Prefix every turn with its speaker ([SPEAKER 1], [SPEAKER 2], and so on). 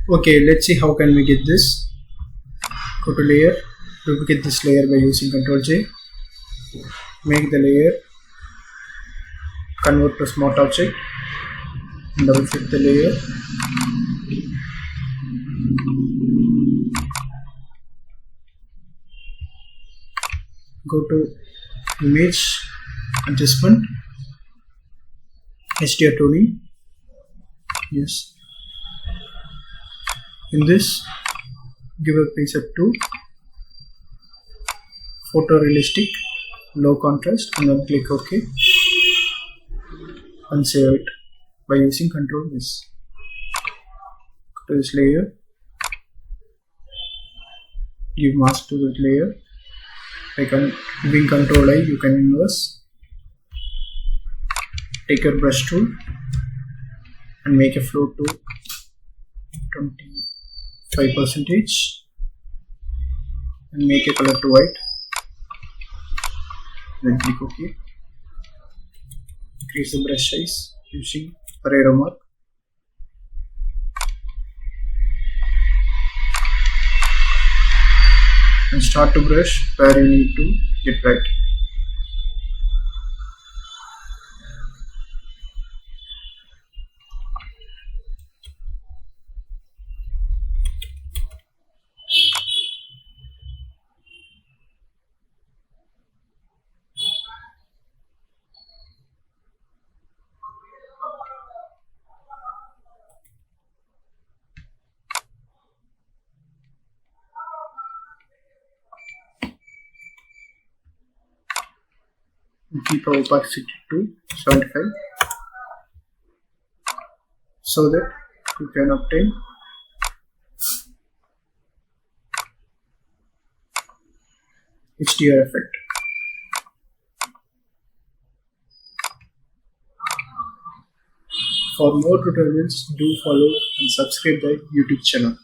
[SPEAKER 1] Okay, let's see how can we get this. Go to layer, duplicate this layer by using Ctrl J, make the layer, convert to smart object, double click the layer, go to image adjustment, HDR tuning, yes. In this, give a preset to photorealistic, low contrast, and then click OK and save it by using Ctrl S. Go to this layer, give mask to that layer. I can wing Ctrl I, you can inverse. Take your brush tool and make a float to 25% and make a color to white. Then click OK. Increase the brush size using arrow mark. And start to brush where you need to get right. And keep our opacity to 75 so that you can obtain HDR effect. For more tutorials, do follow and subscribe the YouTube channel.